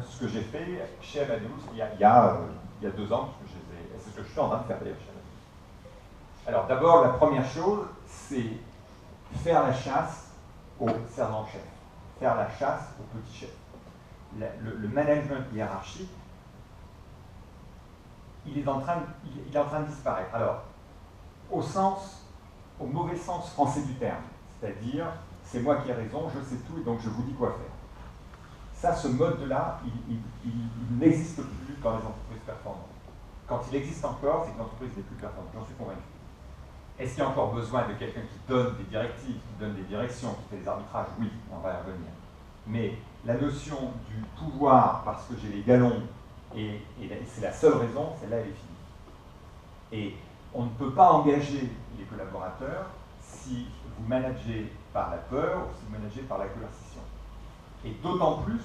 ce que j'ai fait chez Amadeus il y a 2 ans, et c'est ce que je suis en train de faire d'ailleurs chez Amadeus. Alors d'abord, la première chose, c'est faire la chasse au sergent-chef, faire la chasse au petit chef. Le management hiérarchique, il est en train de disparaître. Alors, au mauvais sens français du terme, c'est-à-dire, c'est moi qui ai raison, je sais tout et donc je vous dis quoi faire. Ça, ce mode-là, il n'existe plus dans les entreprises performantes. Quand il existe encore, c'est que l'entreprise n'est plus performante, j'en suis convaincu. Est-ce qu'il y a encore besoin de quelqu'un qui donne des directives, qui donne des directions, qui fait des arbitrages? Oui, on va y revenir. Mais la notion du pouvoir, parce que j'ai les galons, et c'est la seule raison, celle-là, elle est finie. Et on ne peut pas engager les collaborateurs si vous managez par la peur ou si vous managez par la coercition. Et d'autant plus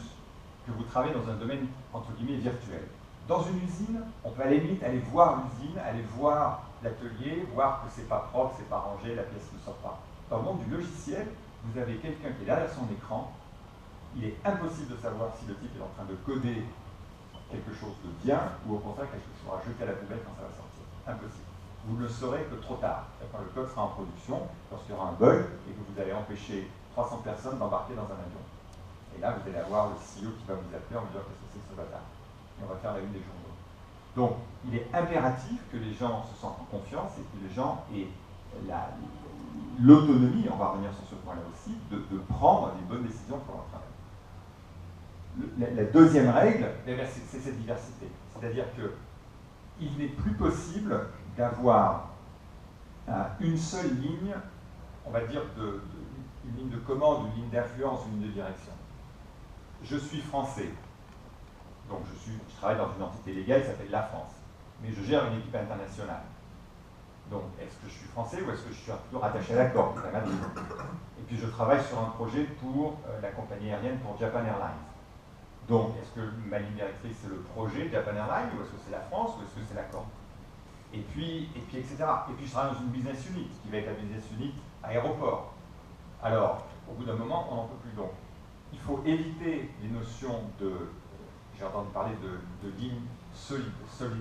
que vous travaillez dans un domaine, entre guillemets, virtuel. Dans une usine, on peut à la limite aller voir l'usine, aller voir l'atelier, voir que c'est pas propre, c'est pas rangé, la pièce ne sort pas. Dans le monde du logiciel, vous avez quelqu'un qui est derrière son écran, il est impossible de savoir si le type est en train de coder quelque chose de bien ou au contraire quelque chose sera jeté à la poubelle quand ça va sortir. Impossible. Vous ne le saurez que trop tard, quand le code sera en production, lorsqu'il y aura un bug et que vous allez empêcher 300 personnes d'embarquer dans un avion. Et là, vous allez avoir le CEO qui va vous appeler en vous disant qu'est-ce que c'est que ce bâtard. Et on va faire la une des journaux. Donc, il est impératif que les gens se sentent en confiance et que les gens aient l'autonomie, on va revenir sur ce point-là aussi, de prendre des bonnes décisions pour leur travail. La deuxième règle, c'est cette diversité. C'est-à-dire qu'il n'est plus possible d'avoir une seule ligne, on va dire, une ligne de commande, une ligne d'influence, une ligne de direction. Je suis français, donc je travaille dans une entité légale qui s'appelle la France, mais je gère une équipe internationale. Donc, est-ce que je suis français ou est-ce que je suis un peu rattaché à la corde, à Madrid? Et puis je travaille sur un projet pour la compagnie aérienne, pour Japan Airlines. Donc, est-ce que ma ligne directrice, c'est le projet Japan Airlines, ou est-ce que c'est la France, ou est-ce que c'est la corde? Et puis, etc. Et puis, je travaille dans une business unit, qui va être la business unit aéroport. Alors, au bout d'un moment, on n'en peut plus. Donc, il faut éviter les notions de, j'ai entendu parler de ligne solide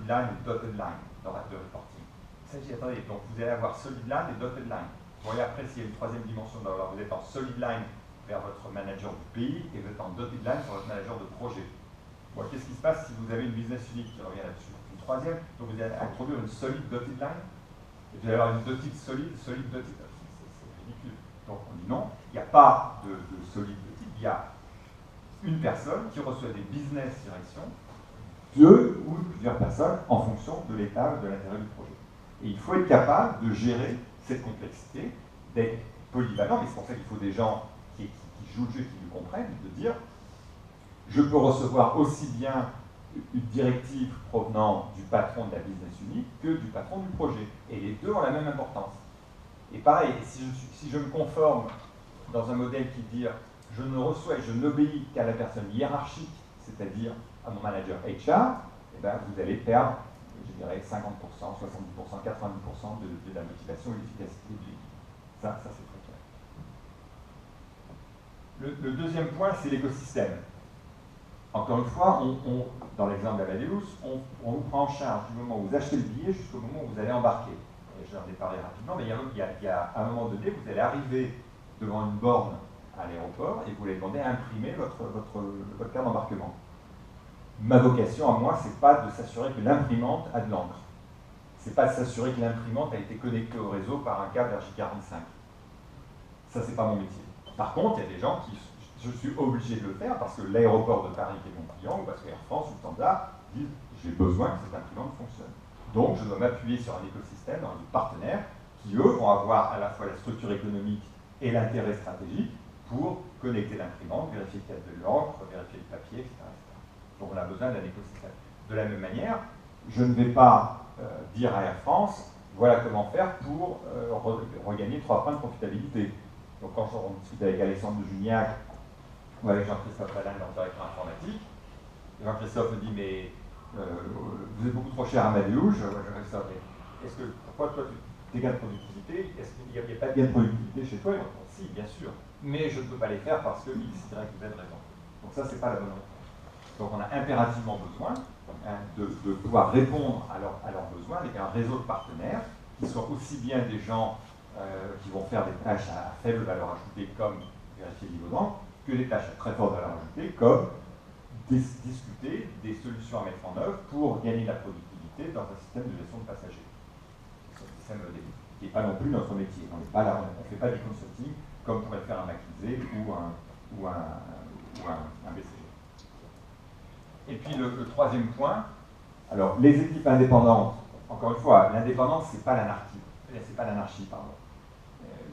line et dotted line dans l'acte de reporting. Il s'agit, attendez, donc vous allez avoir solid line et dotted line. Vous voyez après s'il y a une troisième dimension, alors vous êtes en solid line vers votre manager du pays et vous êtes en dotted line sur votre manager de projet. Bon, qu'est-ce qui se passe si vous avez une business unit qui revient là-dessus? Une troisième, donc vous allez introduire une solid dotted line et vous allez avoir une dotted solide dotted. C'est ridicule. Donc on dit non, il n'y a pas de solide dotted, il y a une personne qui reçoit des business directions, 2 ou plusieurs personnes en fonction de l'état de l'intérêt du projet. Et il faut être capable de gérer cette complexité, d'être polyvalent, mais c'est pour ça qu'il faut des gens qui jouent le jeu, qui le comprennent, de dire je peux recevoir aussi bien une directive provenant du patron de la business unit que du patron du projet. Et les deux ont la même importance. Et pareil, si je me conforme dans un modèle qui dit je ne reçois et je n'obéis qu'à la personne hiérarchique, c'est-à-dire à mon manager HR, eh ben, vous allez perdre, je dirais, 50%, 70%, 90% de la motivation et de l'efficacité de l'équipe. Ça c'est très clair. Le deuxième point, c'est l'écosystème. Encore une fois, dans l'exemple d'Amadeus, on vous prend en charge du moment où vous achetez le billet jusqu'au moment où vous allez embarquer. Et je en ai parlé rapidement, mais il y a un moment donné, vous allez arriver devant une borne à l'aéroport et vous allez demander à imprimer votre carte d'embarquement. Ma vocation à moi, c'est pas de s'assurer que l'imprimante a de l'encre. C'est pas de s'assurer que l'imprimante a été connectée au réseau par un câble RJ45. Ça, c'est pas mon métier. Par contre, il y a des gens qui, je suis obligé de le faire parce que l'aéroport de Paris qui est mon client, ou parce que Air France ou Standard disent j'ai besoin que cette imprimante fonctionne. Donc, je dois m'appuyer sur un écosystème, dans des partenaires qui, eux, vont avoir à la fois la structure économique et l'intérêt stratégique pour connecter l'imprimante, vérifier qu'il y a de l'encre, vérifier le papier, etc. Donc on a besoin d'un écosystème. De la même manière, je ne vais pas dire à Air France, voilà comment faire pour regagner 3 points de profitabilité. Donc quand on discute avec Alexandre de Juniac ou avec Jean-Christophe Lalanne, leur directeur informatique, Jean-Christophe me dit, mais vous êtes beaucoup trop cher à Amadeus, Jean-Christophe, est-ce que, pourquoi toi, tes gains de productivité, est-ce qu'il n'y a pas de gains de productivité chez toi? Si, bien sûr, mais je ne peux pas les faire parce que X, Y, Z raison. Donc ça, c'est pas la bonne réponse. Donc on impérativement besoin de pouvoir répondre à leurs besoins avec un réseau de partenaires qui soient aussi bien des gens qui vont faire des tâches à faible valeur ajoutée comme vérifier le niveau d'encre, que des tâches à très forte valeur ajoutée comme discuter des solutions à mettre en œuvre pour gagner de la productivité dans un système de gestion de passagers. C'est un système qui n'est pas non plus notre métier. On n'est pas là, on ne fait pas du consulting comme pourrait faire un McKinsey ou un BCG. Et puis le troisième point, alors les équipes indépendantes, encore une fois, l'indépendance, c'est pas l'anarchie. C'est pas l'anarchie, pardon.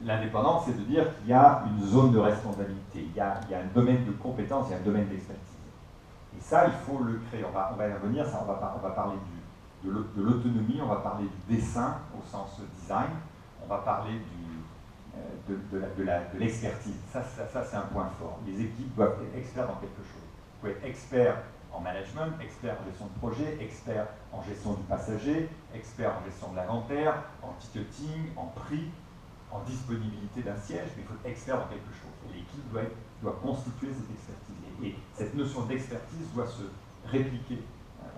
L'indépendance, c'est de dire qu'il y a une zone de responsabilité, il y a un domaine de compétence, il y a un domaine d'expertise. Et ça, il faut le créer. On va y revenir, ça, on va parler de l'autonomie, on va parler du dessin au sens design, on va parler de l'expertise. Ça c'est un point fort. Les équipes doivent être experts dans quelque chose. Vous pouvez être expert en management, expert en gestion de projet, expert en gestion du passager, expert en gestion de l'inventaire, en ticketing, en prix, en disponibilité d'un siège, mais il faut être expert dans quelque chose. Et l'équipe doit constituer cette expertise. Et cette notion d'expertise doit se répliquer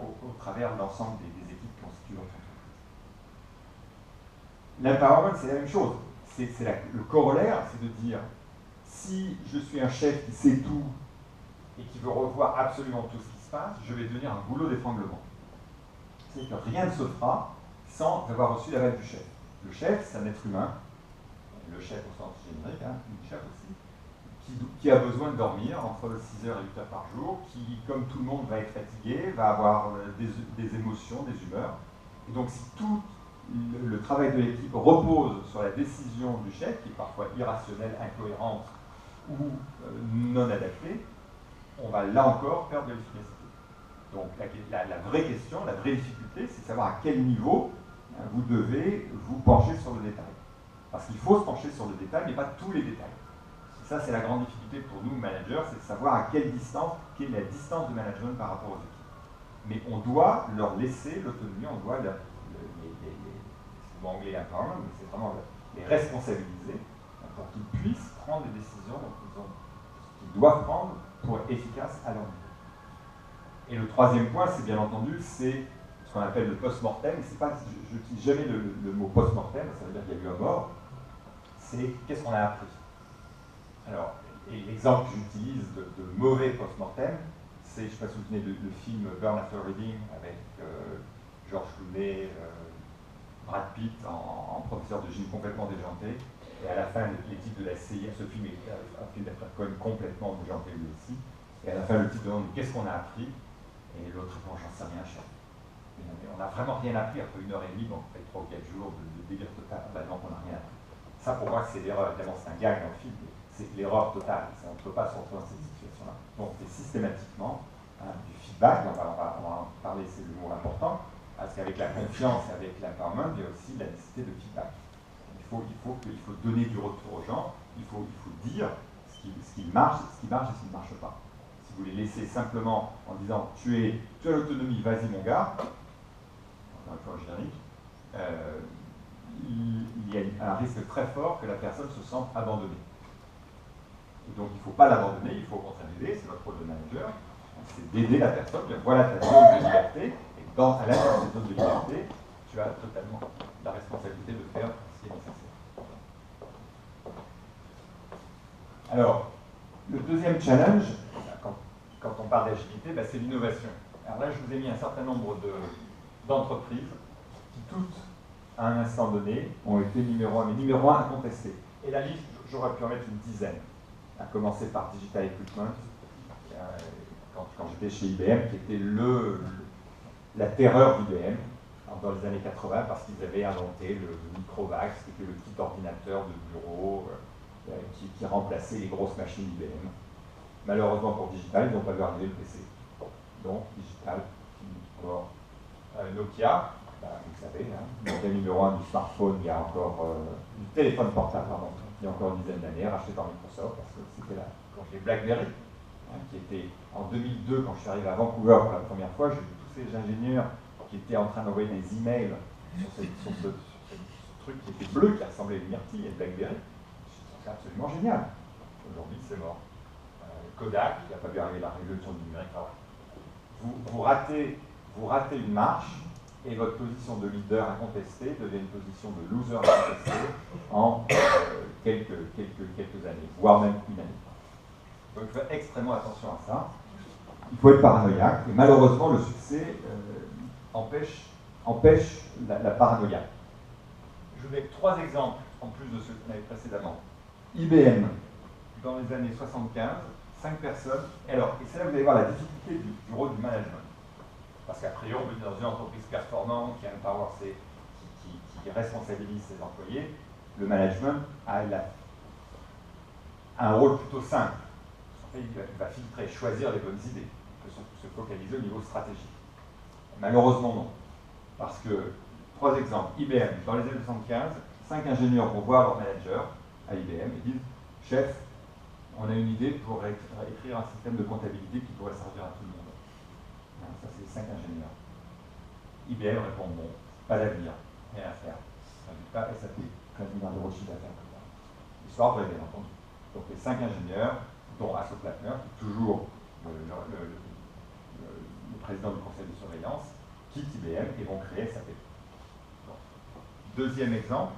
au travers de l'ensemble des équipes qui constituent votre entreprise. L'empowerment, c'est la même chose. Le corollaire, c'est de dire, si je suis un chef qui sait tout et qui veut revoir absolument tout ce qui se passe, je vais devenir un goulot d'étranglement. C'est que rien ne se fera sans avoir reçu l'aval du chef. Le chef, c'est un être humain, le chef au sens générique, une chef aussi, qui a besoin de dormir entre 6 heures et 8 heures par jour, qui, comme tout le monde, va être fatigué, va avoir des émotions, des humeurs. Et donc, si tout le travail de l'équipe repose sur la décision du chef, qui est parfois irrationnelle, incohérente ou non adaptée, on va là encore perdre de l'efficacité. Donc, la vraie question, la vraie difficulté, c'est de savoir à quel niveau vous devez vous pencher sur le détail. Parce qu'il faut se pencher sur le détail, mais pas tous les détails. Ça, c'est la grande difficulté pour nous, managers, c'est de savoir à quelle distance, quelle est la distance de management par rapport aux équipes. Mais on doit leur laisser l'autonomie, on doit c'est le mot anglais empowerment, mais c'est vraiment les responsabiliser pour qu'ils puissent prendre les décisions qu'ils doivent prendre pour être efficaces à leur niveau. Et le troisième point, c'est bien entendu, c'est ce qu'on appelle le post-mortem. Je n'utilise jamais le mot post-mortem, ça veut dire qu'il y a eu un mort. C'est qu'est-ce qu'on a appris. Alors, l'exemple que j'utilise de mauvais post-mortem, c'est, je ne sais pas si vous vous souvenez, le film Burn After Reading avec George Clooney, Brad Pitt en professeur de gym complètement déjanté. Et à la fin, l'équipe de la CIA, ce film est un film d'Afrique complètement déjanté lui aussi. Et à la fin, le type demande qu'est-ce qu'on a appris. Et l'autre répond, j'en sais rien, chef. On n'a vraiment rien appris après 1h30, donc fait 3 ou 4 jours de délire total. Ben non, on n'a rien appris. Ça, pour moi, c'est l'erreur. Évidemment, c'est un gag dans le film, mais c'est l'erreur totale. On ne peut pas se retrouver dans cette situation-là. Donc, c'est systématiquement du feedback. On va en parler, c'est le mot important. Parce qu'avec la confiance et avec l'empowerment, il y a aussi la nécessité de feedback. Il faut donner du retour aux gens. Il faut dire ce qui marche et ce qui ne marche pas. Si vous les laissez simplement en disant tu as l'autonomie, vas-y mon gars, encore une fois générique, il y a un risque très fort que la personne se sente abandonnée. Et donc il ne faut pas l'abandonner, il faut au contraire l'aider, c'est notre rôle de manager, c'est d'aider la personne, voilà ta zone de liberté, et à l'intérieur de cette zone de liberté, tu as totalement la responsabilité de faire ce qui est nécessaire. Alors, le deuxième challenge, quand on parle d'agilité, c'est l'innovation. Alors là, je vous ai mis un certain nombre d'entreprises qui toutes, à un instant donné, ont été numéro 1, mais numéro 1 incontesté. Et la liste, j'aurais pu en mettre une dizaine, à commencer par Digital Equipment, quand j'étais chez IBM, qui était la terreur d'IBM dans les années 80, parce qu'ils avaient inventé le Microvax, qui était le petit ordinateur de bureau qui remplaçait les grosses machines IBM. Malheureusement pour Digital, ils n'ont pas vu arriver le PC. Donc, Digital, encore Nokia, vous le savez, le numéro 1 du smartphone, il y a encore du téléphone portable, pardon, il y a encore une dizaine d'années, racheté par Microsoft, parce que c'était là, quand j'ai BlackBerry, qui était en 2002, quand je suis arrivé à Vancouver pour la première fois, j'ai vu tous ces ingénieurs qui étaient en train d'envoyer des emails sur ce truc qui était bleu, qui ressemblait à une myrtille, et BlackBerry. C'est absolument génial. Aujourd'hui, c'est mort. Kodak, qui n'a pas vu arriver la révolution du numérique. Alors, vous ratez une marche et votre position de leader incontesté devient une position de loser incontesté en quelques années, voire même une année. Donc il faut faire extrêmement attention à ça. Il faut être paranoïaque, et malheureusement le succès empêche la paranoïa. Je vous mets 3 exemples en plus de ceux qu'on avait précédemment. IBM, dans les années 75, 5 personnes. Et c'est là que vous allez voir la difficulté du rôle du management. Parce qu'à priori, on est dans une entreprise performante qui qui responsabilise ses employés. Le management a un rôle plutôt simple. En fait, il va filtrer, choisir les bonnes idées, il peut se focaliser au niveau stratégique. Malheureusement, non. Parce que, 3 exemples. IBM, dans les années 75, 5 ingénieurs vont voir leur manager à IBM et disent « Chef, on a une idée pour écrire un système de comptabilité qui pourrait servir à tout le monde. » Ça, c'est 5 ingénieurs. IBM répond « Bon, pas d'avenir, rien à faire. » Résultat, SAP, 15 milliards d'euros de chiffre d'affaires comme ça. Histoire vraie, bien entendu. Donc les 5 ingénieurs, dont Hasso Plattner, qui est toujours le président du conseil de surveillance, quittent IBM et vont créer SAP. Bon. Deuxième exemple,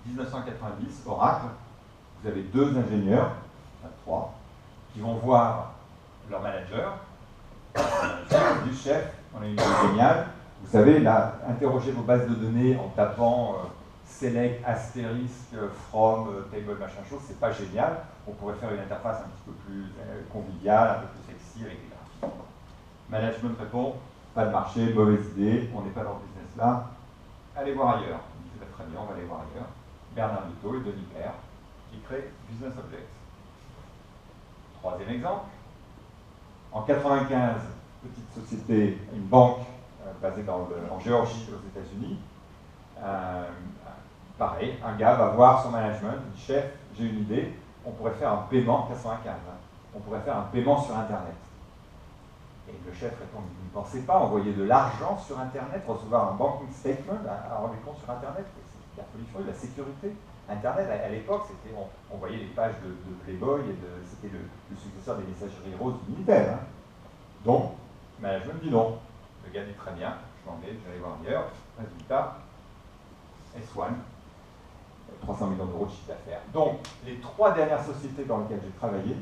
1990, Oracle, vous avez 2 ingénieurs, enfin 3, qui vont voir leur manager, du chef, on a une idée géniale, vous savez, là, interroger vos bases de données en tapant select, astérisque, from, table, machin chose, c'est pas génial, on pourrait faire une interface un petit peu plus conviviale, un peu plus sexy avec des graphiques. Management répond, pas de marché, mauvaise idée, on n'est pas dans ce business là, allez voir ailleurs. On dit, très bien, on va aller voir ailleurs. Bernard Lito et Denis Père, qui créent Business Objects. 3e exemple, en 95, petite société, une banque basée en Géorgie, aux États-Unis. Pareil, un gars va voir son management, il dit chef, j'ai une idée, on pourrait faire un paiement, 95, on pourrait faire un paiement sur Internet. Et le chef répond, vous ne pensez pas envoyer de l'argent sur Internet, recevoir un banking statement, un rendu compte sur Internet, c'est la pollution et la sécurité. Internet, à l'époque, on voyait les pages de Playboy, et c'était le successeur des messageries roses du Minitel. Donc, le management dit non. Le gars dit très bien, je m'en vais, je vais aller voir ailleurs. Résultat, S1, 300 millions d'euros de chiffre d'affaires. Donc, les 3 dernières sociétés dans lesquelles j'ai travaillé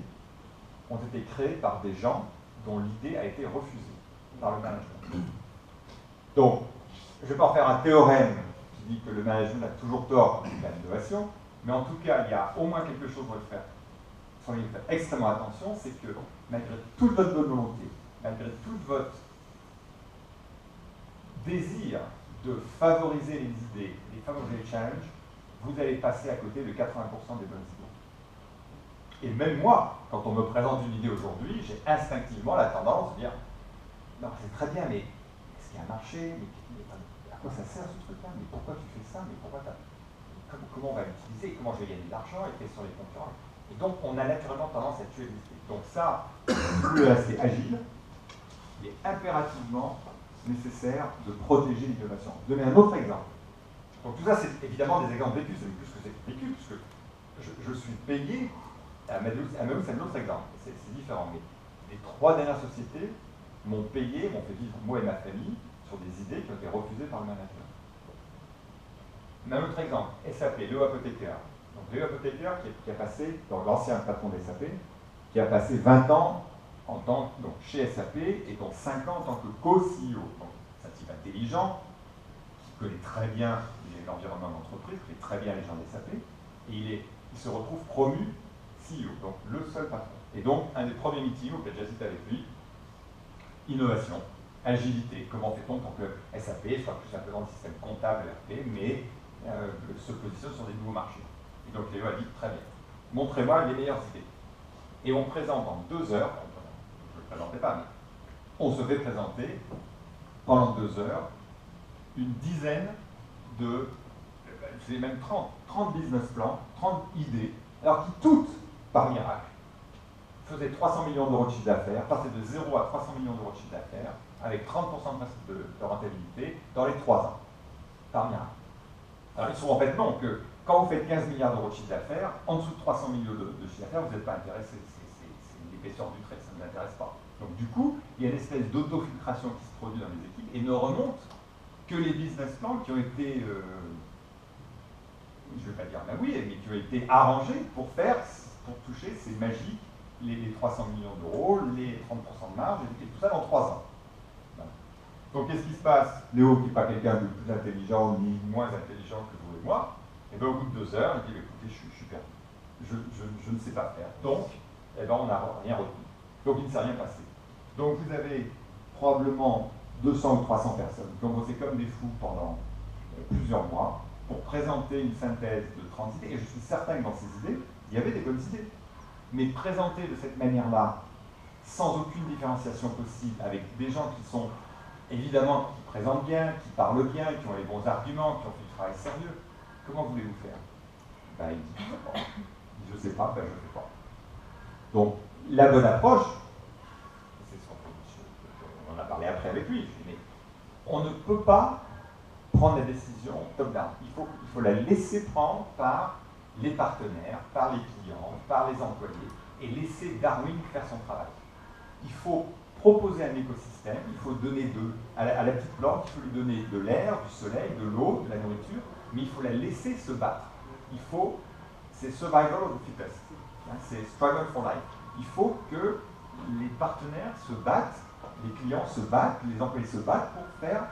ont été créées par des gens dont l'idée a été refusée par le management. Donc, je ne vais pas en faire un théorème qui dit que le management a toujours tort quand il y a l'innovation, mais en tout cas, il y a au moins quelque chose à faire. Sur lequel faire extrêmement attention, c'est que malgré toute votre bonne volonté, malgré tout votre désir de favoriser les idées, de favoriser les challenges, vous allez passer à côté de 80% des bonnes idées. Et même moi, quand on me présente une idée aujourd'hui, j'ai instinctivement la tendance de dire « Non, c'est très bien, mais est-ce qu'il y a un marché? À quoi ça sert ce truc-là? Mais pourquoi tu fais ça? Mais pourquoi comment on va l'utiliser? Comment je vais gagner de l'argent? Et quels sont les concurrents ?» Et donc, on a naturellement tendance à tuer les idées. Donc ça, si vous voulez rester agile, il est impérativement nécessaire de protéger l'innovation. Je vais donner un autre exemple. Donc tout ça, c'est évidemment des exemples vécus, c'est plus que c'est vécu, puisque je suis payé, Amadeus, c'est un autre exemple, c'est différent, mais les 3 dernières sociétés m'ont payé, m'ont fait vivre, moi et ma famille, sur des idées qui ont été refusées par le manager. Un autre exemple, SAP, Léo Apotheker. Donc Léo Apotheker, qui a passé, dans l'ancien patron de SAP, qui a passé 20 ans chez SAP et dont 5 ans en tant que co-CEO. Donc c'est un type intelligent, qui connaît très bien l'environnement d'entreprise, connaît très bien les gens de SAP, et il se retrouve promu CEO, donc le seul patron. Et donc, un des premiers meetings auxquels j'assiste avec lui, innovation, agilité, comment fait-on pour que SAP soit plus simplement un système comptable RP, mais se positionne sur des nouveaux marchés. Et donc Léo a dit, très bien, montrez-moi les meilleures idées. Et on présente en 2 heures, je ne le présentais pas, mais on se fait présenter pendant 2 heures une dizaine de, c'est même 30 business plans, 30 idées, alors qui toutes, par miracle, faisaient 300 millions d'euros de chiffre d'affaires, passaient de 0 à 300 millions d'euros de chiffre d'affaires, avec 30% de rentabilité dans les 3 ans, par miracle. Alors ils sont en fait non, que quand vous faites 15 milliards d'euros de chiffre d'affaires, en dessous de 300 millions de chiffre d'affaires, vous n'êtes pas intéressé, c'est l'épaisseur du trait, ça ne vous intéresse pas. Donc du coup, il y a une espèce d'autofiltration qui se produit dans les équipes et ne remonte que les business plans qui ont été, je ne vais pas dire magouillés, mais qui ont été arrangés pour toucher ces magiques, les 300 millions d'euros, les 30% de marge, et tout ça dans 3 ans. Voilà. Donc qu'est-ce qui se passe? Léo, qui n'est pas quelqu'un de plus intelligent ni moins intelligent que vous et moi, et bien au bout de 2 heures, il dit, écoutez, je suis perdu. Je ne sais pas faire. Donc, eh ben, on n'a rien retenu. Donc il ne s'est rien passé. Donc vous avez probablement 200 ou 300 personnes qui ont bossé comme des fous pendant plusieurs mois pour présenter une synthèse de 30 idées. Et je suis certain que dans ces idées, il y avait des bonnes idées. Mais présentées de cette manière-là, sans aucune différenciation possible, avec des gens qui sont évidemment, qui présentent bien, qui parlent bien, qui ont les bons arguments, qui ont fait du travail sérieux, comment voulez-vous faire? Ben, il dit, je ne sais pas, ben, je ne fais pas. Donc, la bonne approche, c'est ce qu'on en a parlé après avec lui, je dis, mais on ne peut pas prendre la décision top-down. Il faut la laisser prendre par les partenaires, par les clients, par les employés, et laisser Darwin faire son travail. Il faut proposer un écosystème, il faut donner à la petite plante, il faut lui donner de l'air, du soleil, de l'eau, de la nourriture, mais il faut la laisser se battre. C'est survival of the fittest, c'est struggle for life. Il faut que les partenaires se battent, les clients se battent, les employés se battent pour faire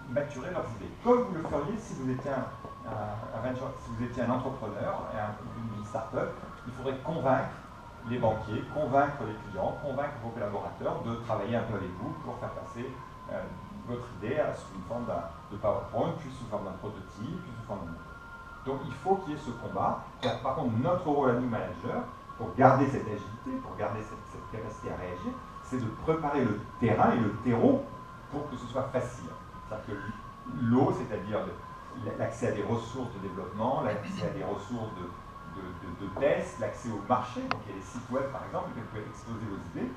maturer leurs idées. Comme vous le feriez si vous étiez si vous étiez un entrepreneur, une start-up, il faudrait convaincre les banquiers, convaincre les clients, convaincre vos collaborateurs de travailler un peu avec vous pour faire passer votre idée sous une forme de PowerPoint, puis sous forme d'un prototype, puis sous forme d'un... Donc il faut qu'il y ait ce combat. Par contre, notre rôle à nous, managers, pour garder cette agilité, pour garder cette capacité à réagir, c'est de préparer le terrain et le terreau pour que ce soit facile. C'est-à-dire que l'eau, c'est-à-dire l'accès à des ressources de développement, l'accès à des ressources de tests, l'accès au marché, donc il y a des sites web par exemple, où vous pouvez exposer vos idées,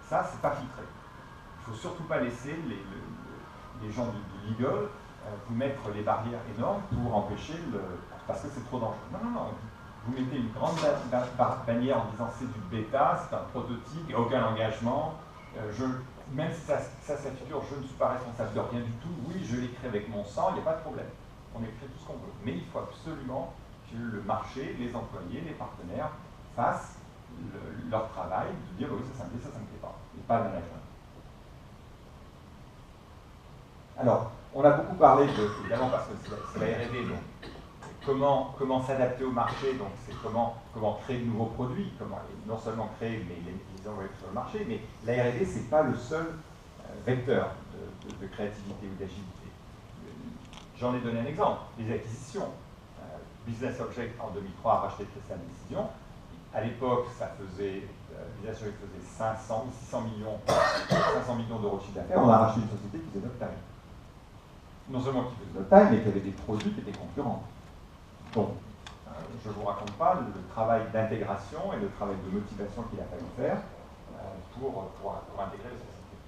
ça, c'est pas filtré. Il ne faut surtout pas laisser les gens du legal vous mettre les barrières énormes pour empêcher parce que c'est trop dangereux. Non, non, non. Vous mettez une grande bannière en disant c'est du bêta, c'est un prototype, il n'y a aucun engagement. Même si ça figure, je ne suis pas responsable de rien du tout. Oui, je l'écris avec mon sang, il n'y a pas de problème. On écrit tout ce qu'on veut. Mais il faut absolument que le marché, les employés, les partenaires fassent leur travail, de dire oui, ça me plaît, ça me plaît pas. Et pas le management. Alors, on a beaucoup parlé évidemment parce que c'est la R&D, donc comment s'adapter au marché, donc c'est comment créer de nouveaux produits, non seulement créer, mais les envoyer sur le marché, mais la R&D, ce n'est pas le seul vecteur de créativité ou d'agilité. J'en ai donné un exemple, les acquisitions. Business Object en 2003 a racheté Crystal Decision. À l'époque, Business Object faisait 600 millions d'euros de chiffre d'affaires. On a racheté une société qui faisait notre taille. Non seulement qui faisait notre taille, mais qui avait des produits qui étaient concurrents. Donc, je ne vous raconte pas le travail d'intégration et le travail de motivation qu'il a fallu faire pour intégrer les sociétés.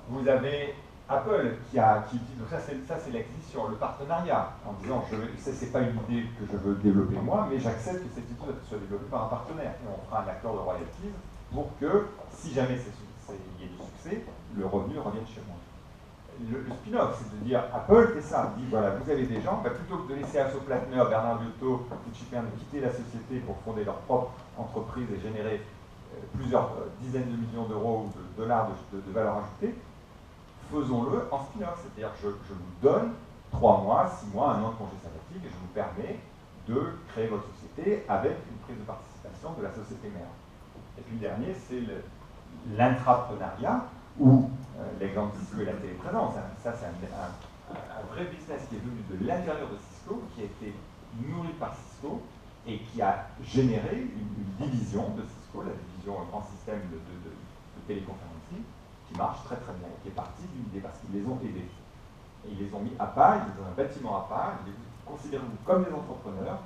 Vous avez Apple qui dit, donc ça c'est l'acquisition, le partenariat, en disant, c'est pas une idée que je veux développer moi, mais j'accepte que cette idée soit développée par un partenaire. Et on fera un accord de royalties pour que, si jamais il y a du succès, le revenu revienne chez moi. Le spin-off, c'est de dire, Apple fait ça, dit, voilà, vous avez des gens, plutôt que de laisser Hasso Plattner, Bernard Liotto ou Chipman quitter la société pour fonder leur propre entreprise et générer plusieurs dizaines de millions d'euros ou de dollars de valeur ajoutée, faisons-le en spin-off, c'est-à-dire je vous donne 3 mois, 6 mois, 1 an de congé sabbatique et je vous permets de créer votre société avec une prise de participation de la société mère. Et puis le dernier, c'est l'intrapreneuriat, où l'exemple Cisco est la téléprésence. Ça, c'est un vrai business qui est venu de l'intérieur de Cisco, qui a été nourri par Cisco et qui a généré une division de Cisco, la division grand système de téléconférencing, qui marche très très bien, qui est partie d'une idée parce qu'ils les ont aidés. Et ils les ont mis à part, ils les ont un bâtiment à part, considérez-vous comme des entrepreneurs,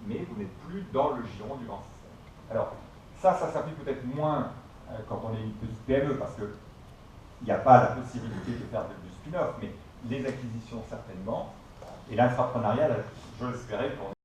mais vous n'êtes plus dans le giron du grand système. Alors, ça s'applique peut-être moins quand on est une petite PME, parce qu'il n'y a pas la possibilité de faire du spin-off, mais les acquisitions certainement, et l'intrapreneuriat, je l'espérais pour